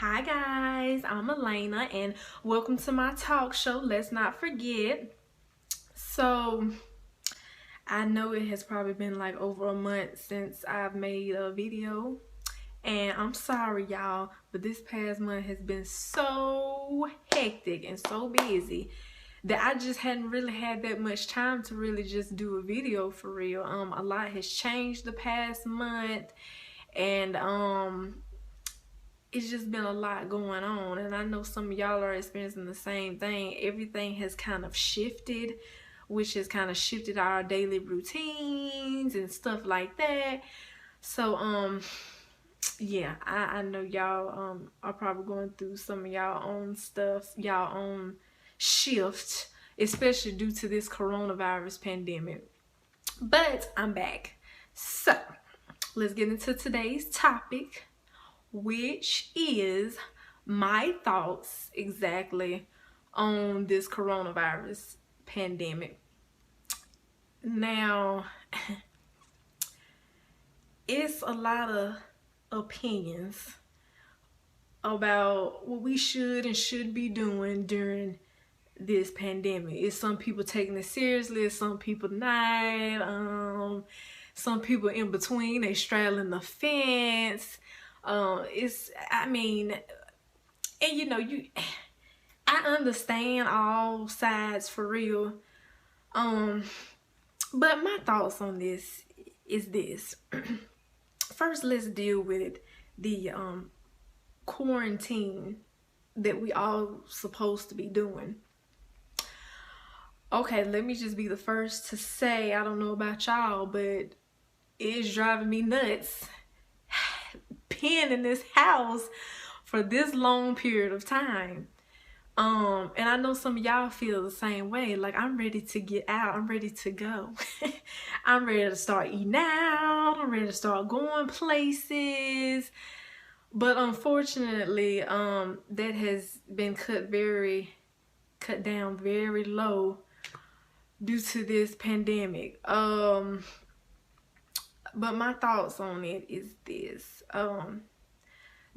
Hi guys, I'm Elena and welcome to my talk show, Let's Not Forget. So, I know it has probably been like over a month since I've made a video, and I'm sorry y'all, but this past month has been so hectic and so busy that I just hadn't really had that much time to really just do a video for real. A lot has changed the past month, and it's just been a lot going on, and I know some of y'all are experiencing the same thing. Everything has kind of shifted, which has kind of shifted our daily routines and stuff like that. So yeah, I know y'all are probably going through some of y'all own stuff, y'all own shift, especially due to this coronavirus pandemic. But I'm back. So let's get into today's topic, which is my thoughts exactly on this coronavirus pandemic. Now, it's a lot of opinions about what we should and should be doing during this pandemic. Is some people taking it seriously, some people not, some people in between, they straddling the fence. I mean, and I understand all sides for real. But my thoughts on this is this. First, let's deal with the quarantine that we all supposed to be doing. Okay, let me just be the first to say, I don't know about y'all, but it's driving me nuts being in this house for this long period of time. And I know some of y'all feel the same way. Like, I'm ready to get out. I'm ready to go. I'm ready to start eating out. I'm ready to start going places. But unfortunately, that has been cut down very low due to this pandemic. But my thoughts on it is this.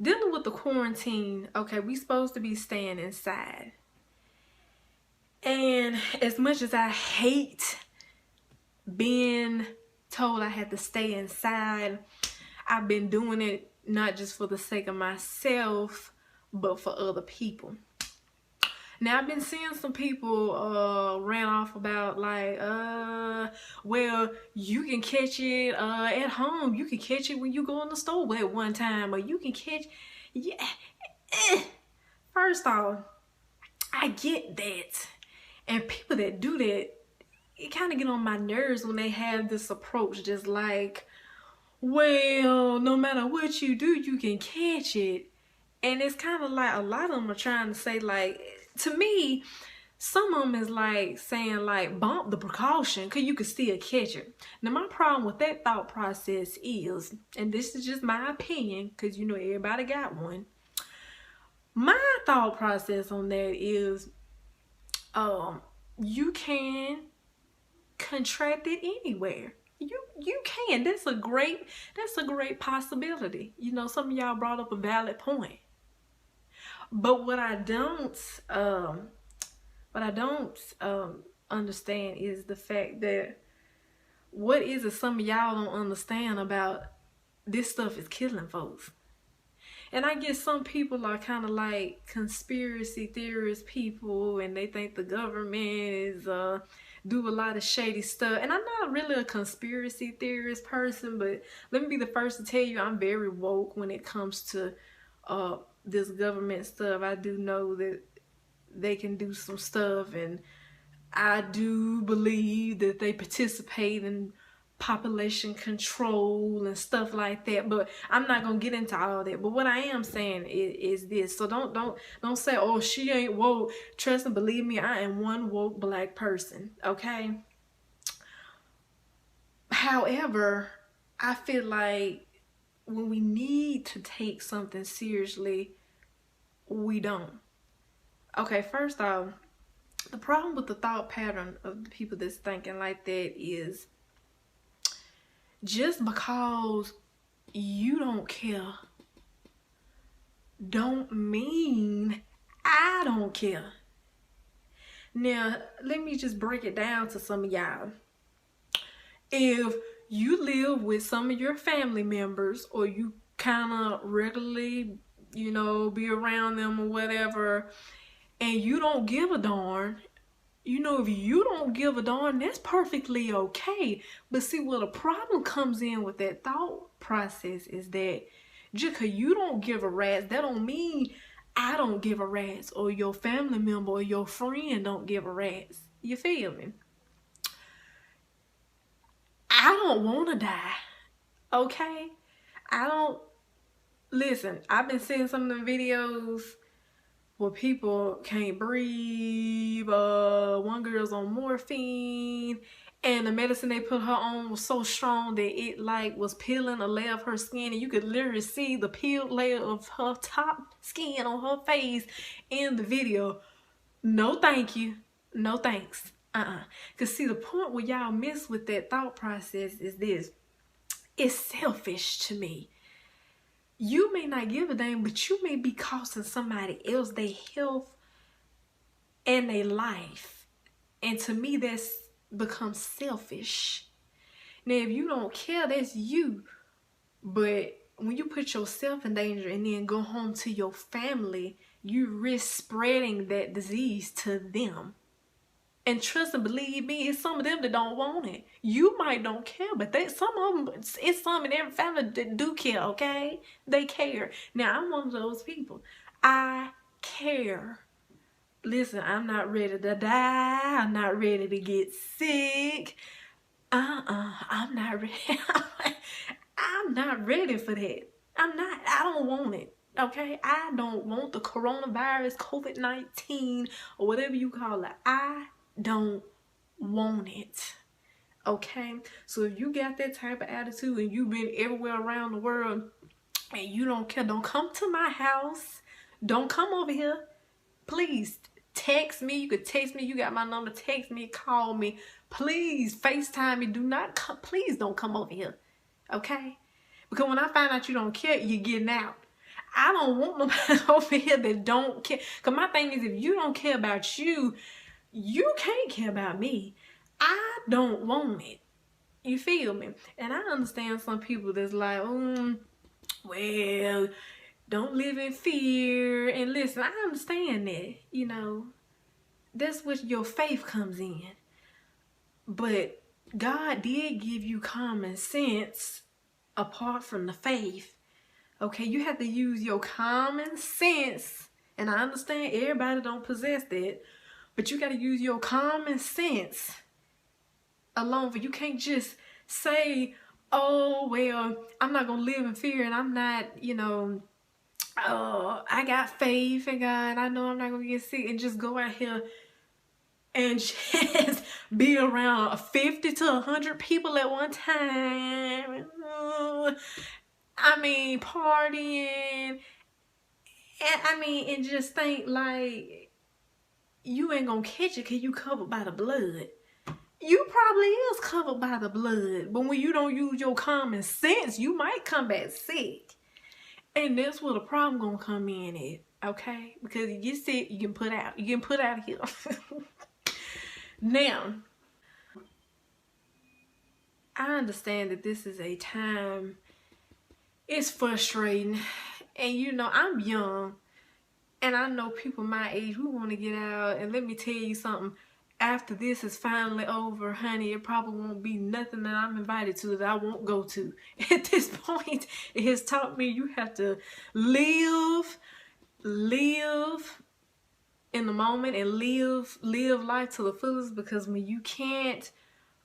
Dealing with the quarantine, okay, we supposed to be staying inside. And as much as I hate being told I had to stay inside, I've been doing it not just for the sake of myself, but for other people. Now, I've been seeing some people ran off about like, well, you can catch it at home. You can catch it when you go in the store at one time, or you can catch, yeah. First off, I get that. And people that do that, it kind of get on my nerves when they have this approach, just like, well, no matter what you do, you can catch it. And it's kind of like a lot of them are trying to say, like, to me, some of them is like saying like bump the precaution because you can still catch it. Now, my problem with that thought process is, and this is just my opinion because you know everybody got one. My thought process on that is you can contract it anywhere. You can. That's a great possibility. You know, some of y'all brought up a valid point. But what I don't understand is the fact that what is it some of y'all don't understand about this stuff is killing folks. And I guess some people are kind of like conspiracy theorist people, and they think the government is do a lot of shady stuff. And I'm not really a conspiracy theorist person, but let me be the first to tell you I'm very woke when it comes to this government stuff. I do know that they can do some stuff, and I do believe that they participate in population control and stuff like that, but I'm not gonna get into all that. But what I am saying is this. So don't say, oh, she ain't woke. Trust and believe me, I am one woke black person, okay? However, I feel like when we need to take something seriously, we don't. Okay, first off, the problem with the thought pattern of the people that's thinking like that is just because you don't care don't mean I don't care. Now, let me just break it down to some of y'all. If you live with some of your family members, or you kind of regularly, you know, be around them or whatever, and you don't give a darn, you know, if you don't give a darn, that's perfectly okay. But see, where the problem comes in with that thought process is that just because you don't give a rat's, that don't mean I don't give a rat's, or your family member or your friend don't give a rat's. You feel me? I don't want to die, okay? I don't, listen, I've been seeing some of the videos where people can't breathe. One girl's on morphine, and the medicine they put her on was so strong that it like was peeling a layer of her skin, and you could literally see the peeled layer of her top skin on her face in the video. No thank you, no thanks. Because see, the point where y'all miss with that thought process is this: it's selfish to me. You may not give a damn, but you may be costing somebody else their health and their life. And to me, that's becomes selfish. Now, if you don't care, that's you. But when you put yourself in danger and then go home to your family, you risk spreading that disease to them. And trust and believe me, it's some of them that don't want it. You might don't care, but some of them, it's some in every family that do care, okay? They care. Now, I'm one of those people. I care. Listen, I'm not ready to die. I'm not ready to get sick. I'm not ready. I'm not ready for that. I'm not. I don't want it. Okay? I don't want the coronavirus, COVID-19, or whatever you call it. I don't want it. Okay? So if you got that type of attitude and you've been everywhere around the world and you don't care, don't come to my house. Don't come over here. Please text me. You could text me. You got my number. Text me. Call me. Please FaceTime me. Do not come. Please don't come over here. Okay? Because when I find out you don't care, you're getting out. I don't want nobody over here that don't care. Because my thing is, if you don't care about you, you can't care about me. I don't want it. You feel me? And I understand some people that's like, well, don't live in fear. And listen, I understand that. You know, that's what your faith comes in. But God did give you common sense apart from the faith. Okay, you have to use your common sense. And I understand everybody don't possess that. But you got to use your common sense alone. For you can't just say, oh, well, I'm not going to live in fear, and I'm not, you know, I got faith in God. I know I'm not going to get sick, and just go out here and just be around 50 to 100 people at one time. I mean, partying. And I mean, and just think like, you ain't gonna catch it because you covered by the blood. You probably is covered by the blood, but when you don't use your common sense, you might come back sick. And that's where the problem gonna come in at, okay? Because you get sick, you can put out. You can put out of here. Now, I understand that this is a time, it's frustrating. And you know, I'm young. And I know people my age who want to get out. And let me tell you something. After this is finally over, honey, it probably won't be nothing that I'm invited to that I won't go to. At this point, it has taught me you have to live in the moment and live life to the fullest. Because when you can't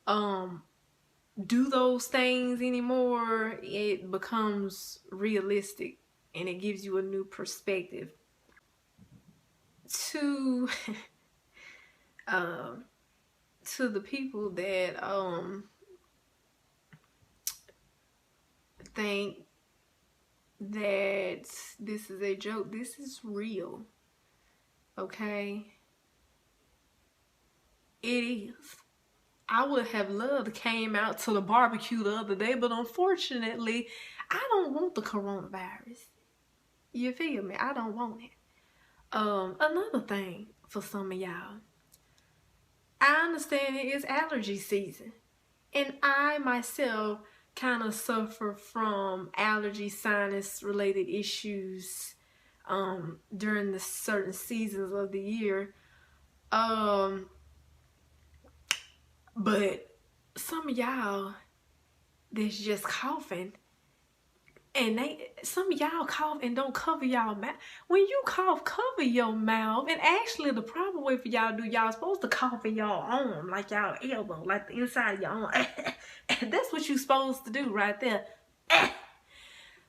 do those things anymore, it becomes realistic and it gives you a new perspective. To the people that think that this is a joke, this is real. Okay? It is. I would have loved to came out to the barbecue the other day, but unfortunately, I don't want the coronavirus. You feel me? I don't want it. Another thing for some of y'all, I understand it is allergy season, and I myself kind of suffer from allergy sinus related issues during the certain seasons of the year. But some of y'all that's just coughing, and some of y'all cough and don't cover y'all mouth. When you cough, cover your mouth. And actually, the proper way for y'all to do, y'all supposed to cough in y'all arm, like y'all elbow, like the inside of your arm. That's what you supposed to do right there.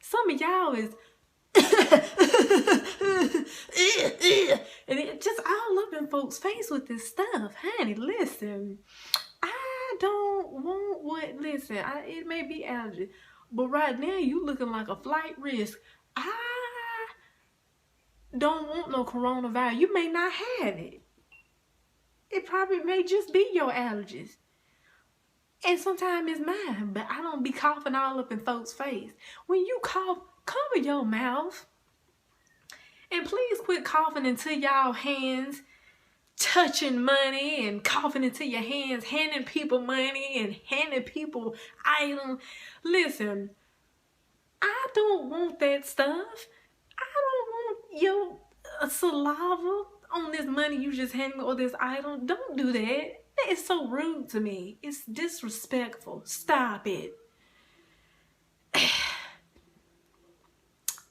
Some of y'all is and it just all up in folks' face with this stuff. Honey, listen, I don't want what, listen, it may be allergy, but right now you looking like a flight risk. I don't want no coronavirus. You may not have it. It probably may just be your allergies. And sometimes it's mine, but I don't be coughing all up in folks' face. When you cough, cover your mouth. And please quit coughing into y'all hands, touching money, and coughing into your hands, handing people money and handing people items. Listen, I don't want that stuff. I don't want your saliva on this money you just handed me or this item. Don't do that. That is so rude to me. It's disrespectful. Stop it.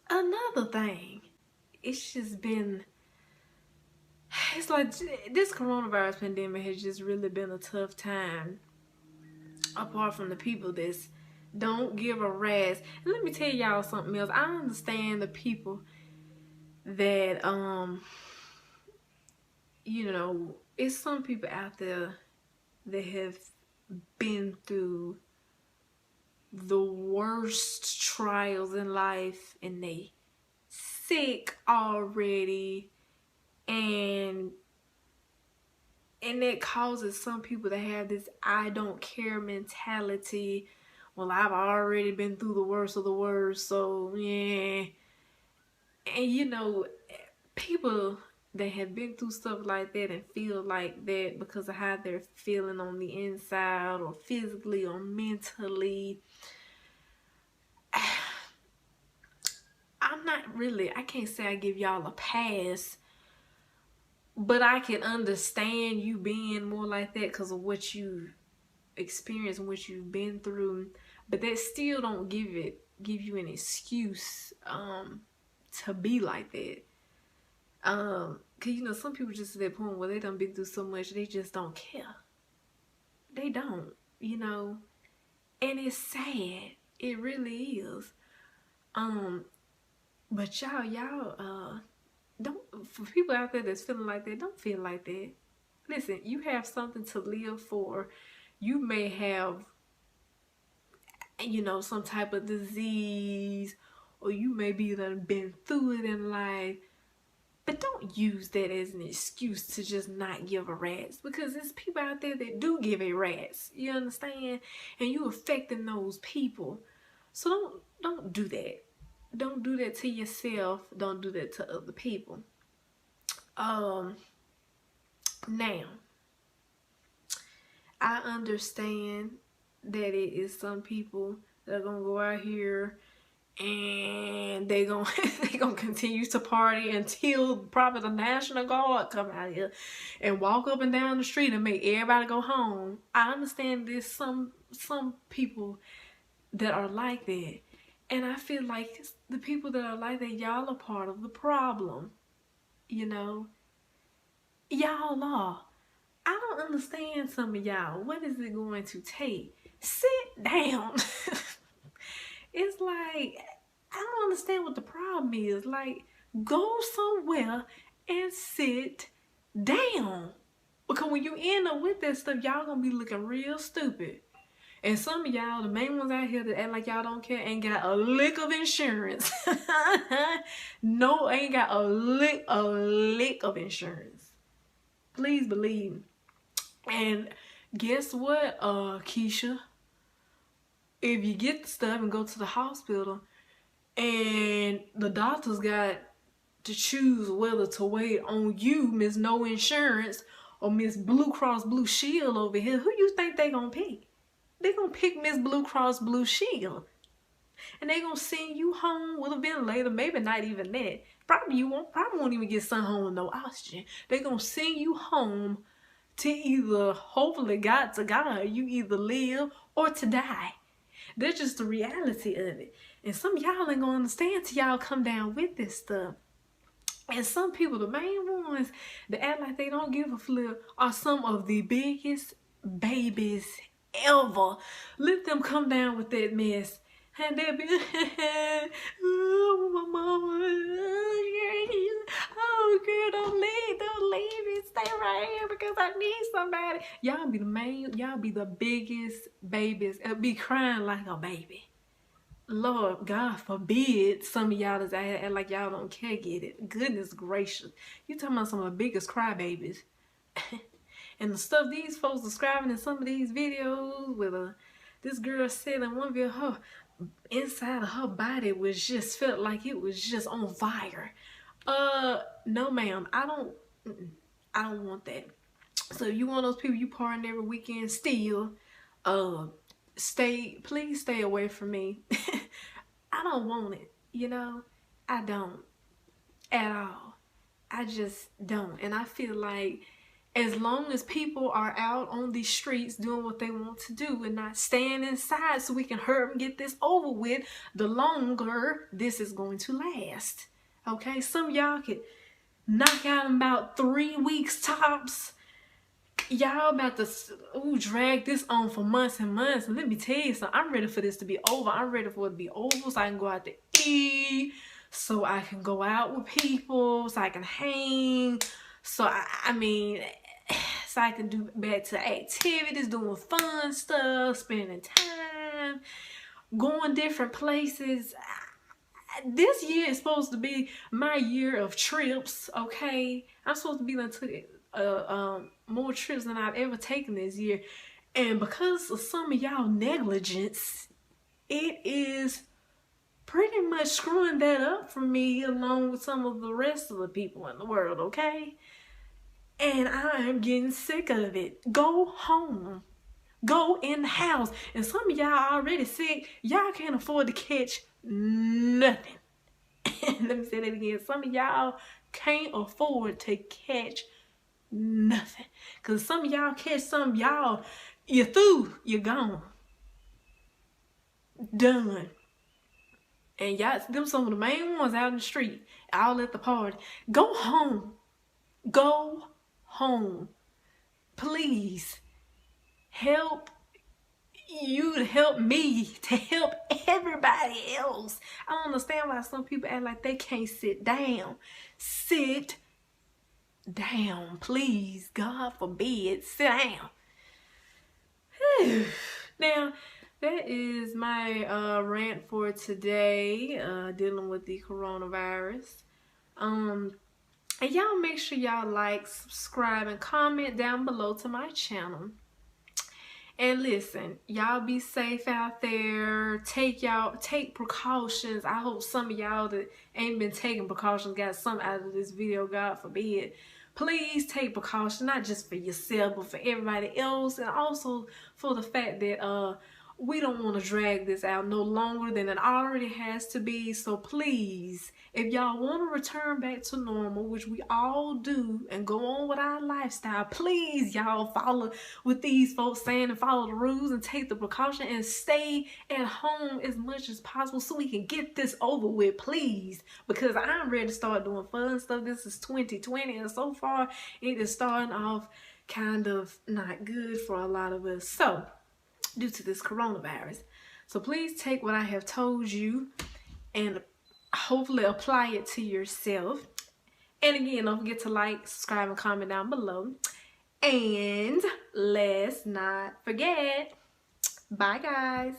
Another thing, it's just been, it's like this coronavirus pandemic has just really been a tough time, apart from the people that don't give a rat's. And let me tell y'all something else. I understand the people that you know, it's some people out there that have been through the worst trials in life, and they sick already, and it causes some people to have this I don't care mentality. Well, I've already been through the worst of the worst, so yeah. And you know, people that have been through stuff like that and feel like that because of how they're feeling on the inside or physically or mentally, I can't say I give y'all a pass, but I can understand you being more like that because of what you experienced and what you've been through. But that still don't give you an excuse to be like that. Cause you know, some people just to that point where they done been through so much they just don't care. They don't, you know, and it's sad. It really is. But y'all don't, for people out there that's feeling like that, don't feel like that. Listen, you have something to live for. You may have, you know, some type of disease, or you may be done been through it in life. But don't use that as an excuse to just not give a rat's, because there's people out there that do give a rat's. You understand? And you affecting those people. So don't do that. Don't do that to yourself. Don't do that to other people. Now, I understand that it is some people that are gonna go out here and they gonna continue to party until probably the National Guard come out here and walk up and down the street and make everybody go home. I understand there's some people that are like that, and I feel like the people that are like that, y'all are part of the problem. You know, y'all are. I don't understand some of y'all. What is it going to take? Sit down. It's like, I don't understand what the problem is. Like, go somewhere and sit down. Because when you end up with that stuff, y'all gonna be looking real stupid. And some of y'all, the main ones out here that act like y'all don't care, ain't got a lick of insurance. No, ain't got a lick of insurance. Please believe me. And guess what, Keisha? If you get the stuff and go to the hospital, and the doctors got to choose whether to wait on you, Miss No Insurance, or Miss Blue Cross Blue Shield over here, who you think they gonna pick? They gonna pick Miss Blue Cross Blue Shield. And they gonna send you home with a ventilator, maybe not even that. Probably won't even get sent home with no oxygen. They gonna send you home to either, hopefully God to God, you either live or to die. That's just the reality of it. And some of y'all ain't gonna understand till y'all come down with this stuff. And some people, the main ones that act like they don't give a flip, are some of the biggest babies ever. Let them come down with that mess. And they'll be, oh, my mama, oh, girl, don't leave me, stay right here because I need somebody. Y'all be the biggest babies, be crying like a baby. Lord, God forbid some of y'all is act like y'all don't care get it. Goodness gracious. You talking about some of the biggest crybabies. And the stuff these folks describing in some of these videos with this girl said in one video, her inside of her body was just felt like it was just on fire. No ma'am, I don't want that. So if you one of those people you partying every weekend still, please stay away from me. I don't want it, you know. I don't at all. I just don't. And I feel like as long as people are out on these streets doing what they want to do and not staying inside so we can hurry and get this over with, the longer this is going to last. Okay, some of y'all could knock out in about 3 weeks tops. Y'all about to drag this on for months and months. And let me tell you something, I'm ready for this to be over. I'm ready for it to be over so I can go out to eat, so I can go out with people, so I can hang, so I mean, so I can do back to activities, doing fun stuff, spending time, going different places. This year is supposed to be my year of trips, okay? I'm supposed to be done to more trips than I've ever taken this year. And because of some of y'all negligence, it is pretty much screwing that up for me along with some of the rest of the people in the world, okay? And I am getting sick of it. Go home. Go in the house. And some of y'all already sick. Y'all can't afford to catch nothing. Let me say that again. Some of y'all can't afford to catch nothing. Because some of y'all catch some of y'all, you're through. You're gone. Done. And y'all, them some of the main ones out in the street, all at the party. Go home. Go home. Please. Help you to help me to help everybody else. I don't understand why some people act like they can't sit down. Sit down, please. God forbid. Sit down. Now, that is my rant for today, dealing with the coronavirus. And y'all make sure y'all like, subscribe, and comment down below to my channel. And listen, y'all be safe out there. Take precautions. I hope some of y'all that ain't been taking precautions got some out of this video, God forbid. Please take precautions, not just for yourself, but for everybody else. And also for the fact that we don't want to drag this out no longer than it already has to be. So please, if y'all want to return back to normal, which we all do, and go on with our lifestyle, please, y'all follow what these folks saying and follow the rules and take the precaution and stay at home as much as possible so we can get this over with, please. Because I'm ready to start doing fun stuff. This is 2020 and so far it is starting off kind of not good for a lot of us. So, due to this coronavirus. So please take what I have told you and hopefully apply it to yourself. And again, don't forget to like, subscribe, and comment down below. And let's not forget, bye guys.